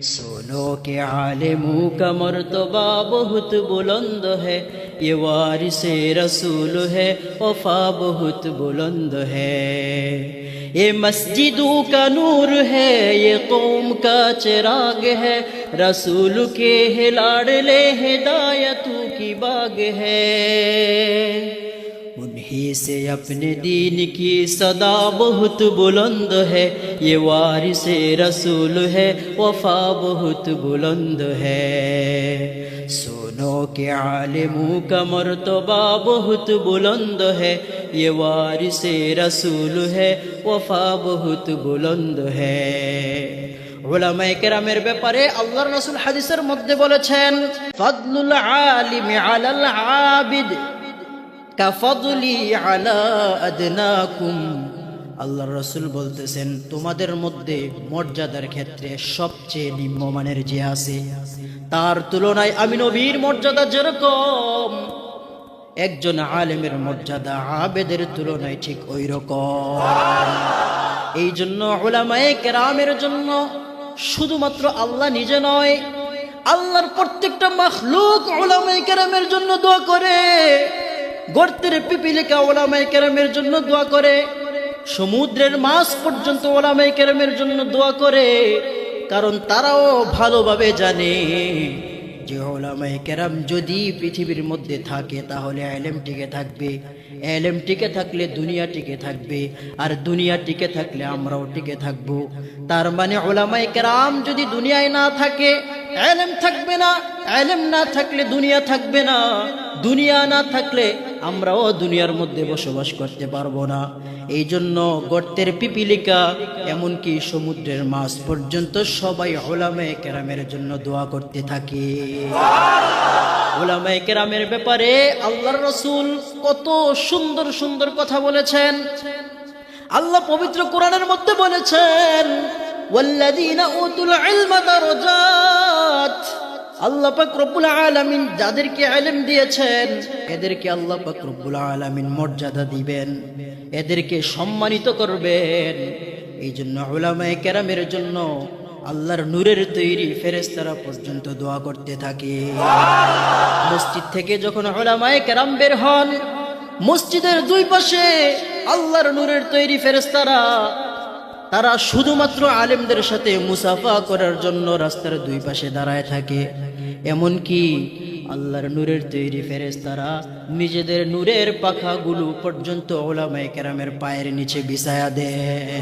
सुनो के आलिमों का मर्तबा बहुत बुलंद है, ये वारिसे रसूल है, वफा बहुत बुलंद है। ये मस्जिदों का नूर है, ये कौम का चिराग है, रसूल के है लाडले हिदायतों की बाग है। उन्हीं से अपने दीन की सदा बहुत बुलंद है, ये वारिसे रसूल है, वफा बहुत बुलंद है। सुनो के आलिमों का मर्तबा बहुत बुलंद है, ये वारिसे रसूल है, वफा बहुत बुलंद है। উলামায়ে কেরামের ব্যাপারে আল্লাহর রাসূল হাদিসের মধ্যে বলেছেন, ফাদলুল আলিমি আলাল আবিদ কাফাদলি আলা আদনাকুম। আল্লাহর রাসূল বলতেছেন, তোমাদের মধ্যে মর্যাদার ক্ষেত্রে সবচেয়ে নিম্নমানের যে আছে, তার তুলনায় আমি নবীর মর্যাদা যেরকম, একজন আলেমের মর্যাদা আবেদের তুলনায় ঠিক ওই রকম। এই জন্য উলামায়ে কেরামের জন্য শুধুমাত্র আল্লাহ নিজে নয়, আল্লাহর প্রত্যেকটা মাখলুক উলামায়ে কেরামের জন্য দোয়া করে। গর্তের পিপিলিকা উলামায়ে কেরামের জন্য দোয়া করে, সমুদ্রের মাছ পর্যন্ত উলামায়ে কেরামের জন্য দোয়া করে। কারণ তারাও ভালোভাবে জানে যে উলামায়ে কেরাম যদি পৃথিবীর মধ্যে থাকে তাহলে ইলম টিকে থাকবে, ইলম টিকে থাকলে দুনিয়া টিকে থাকবে, আর দুনিয়া টিকে থাকলে আমরাও টিকে থাকব। তার মানে উলামায়ে কেরাম যদি দুনিয়ায় না থাকে ইলম থাকবে না, ইলম না থাকলে দুনিয়া থাকবে না, দুনিয়া না থাকলে আমরাও দুনিয়ার মধ্যে বসবাস করতে পারবো না। এই জন্য গর্তের পিপিলিকা এমনকি সমুদ্রের মাছ পর্যন্ত সবাই উলামায়ে কেরামের জন্য দোয়া করতে থাকে। উলামায়ে কেরামের ব্যাপারে আল্লাহর রাসূল কত সুন্দর সুন্দর কথা বলেছেন। আল্লাহ পবিত্র কোরআনের মধ্যে বলেছেন, ওয়াল্লাযীনা উতুল ইলমা দারাজাত। আল্লাহ পাক রব্বুল আলামিন যাদেরকে ইলম দিয়েছেন এদেরকে আল্লাহ পাক রব্বুল আলামিন মর্যাদা দিবেন, এদেরকে সম্মানিত করবেন। এই জন্য উলামায়ে কেরামের জন্য আল্লাহর নূরের তৈরি ফেরেশতারা পর্যন্ত দোয়া করতে থাকে। মসজিদ থেকে যখন উলামায়ে কেরাম বের হন, মসজিদের দুই পাশে আল্লাহর নূরের তৈরি ফেরেশতারা তারা শুধুমাত্র আলেমদের সাথে মুসাফা করার জন্য রাস্তার দুই পাশে দাঁড়ায় থাকে। এমনকি আল্লাহর নূরের তৈরি ফেরেশতারা নিজেদের নূরের পাখাগুলো পর্যন্ত উলামায়ে কেরামের পায়ের নিচে বিছায়া দেয়।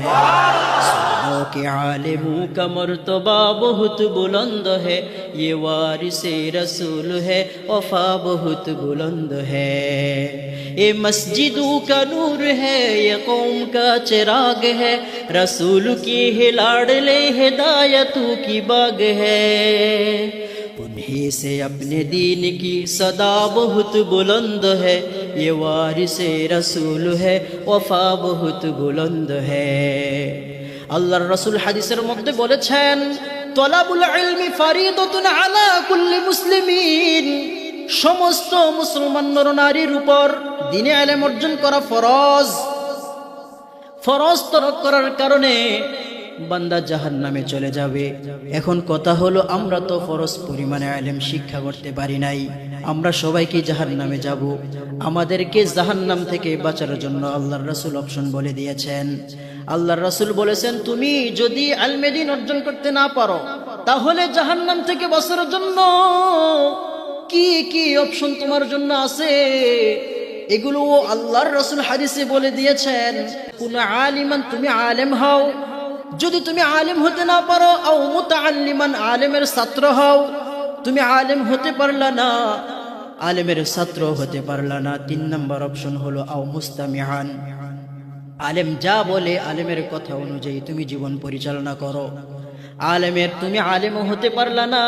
सुनो के आलिमों का मर्तबा बहुत बुलंद है, ये वारिसे रसूल है, वफा बहुत बुलंद है। ये मस्जिदों का नूर है, ये कौम का चिराग है, रसूल की है लाडले हिदायतों की बाग है। उन्हीं से अपने दीन की सदा बहुत बुलंद है, ये वारिसे रसूल है, वफा बहुत बुलंद है। আল্লাহর রাসূল হাদিসের মধ্যে বলেছেন, তলাবুল ইলমি ফারিদাতুন আলা কুল্লি মুসলিমিন। সমস্ত মুসলমান নর নারীর উপর দ্বীনে ইলম অর্জন করা ফরজ। ফরজ তরক করার কারণে বান্দা জাহান্নামে চলে যাবে। এখন কথা হলো, আমরা তো ফরজ পরিমাণে ইলম শিক্ষা করতে পারি নাই, আমরা সবাই কি জাহান্নামে যাব? আমাদেরকে জাহান্নাম থেকে বাঁচার জন্য আল্লাহর রাসূল অপশন বলে দিয়েছেন। আল্লাহর রাসূল বলেছেন, তুমি যদি ইলমে দ্বীন অর্জন করতে না পারো তাহলে জাহান্নাম থেকে বাঁচার জন্য কি কি অপশন তোমার জন্য আছে এগুলো আল্লাহর রাসূল হাদিসে বলে দিয়েছেন। কোন আলিমান, তুমি আলেম হও, যদি তুমি আলেম হতে না পারো, আও মুতাআল্লিমান, আলেমের ছাত্র হও। তুমি আলেম হতে পারলা না, আলেমের ছাত্র হতে পারলা না, 3 নম্বর অপশন হলো আও মুস্তামিআন, আলেম যা বলে আলেমের কথা অনুযায়ী তুমি জীবন পরিচালনা করো। তুমি আলেমও হতে পারলা না,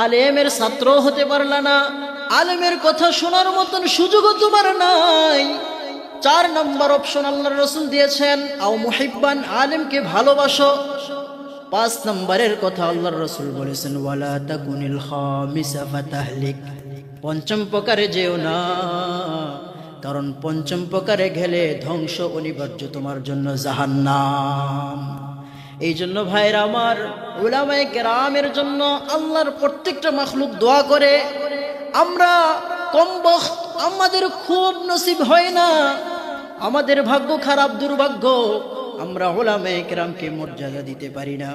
আলেমের ছাত্র হতে পারলা না, আলেমের কথা শোনার মতন সুযোগও তোমার নাই। 4 নম্বর অপশন আল্লাহর রাসূল দিয়েছেন, আও মুহিব্বান, আলেমকে ভালোবাসো। 5 নম্বরের কথা আল্লাহর রাসূল বলেছেন, ওয়ালা তাকুনিল খামিসা ফাতাহলিক, 5ম প্রকারে যেও না, কারণ 5ম প্রকারে গেলে ধ্বংস অনিবার্য তোমার জন্য জাহান্নাম। এই জন্য ভাইরা আমার, উলামায়ে কেরামের জন্য আল্লাহর প্রত্যেকটা মাখলুক দোয়া করে। আমরা কমবখ্ত, আমাদের খুব নসিব হয় না, আমাদের ভাগ্য খারাপ, দুর্ভাগ্য, আমরা উলামায়ে কেরামকে মর্যাদা দিতে পারি না।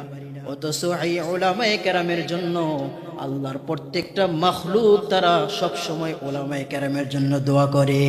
অথচ এই উলামায়ে কেরামের জন্য আল্লাহর প্রত্যেকটা মাখলুক তারা সব সময় উলামায়ে কেরামের জন্য দোয়া করে।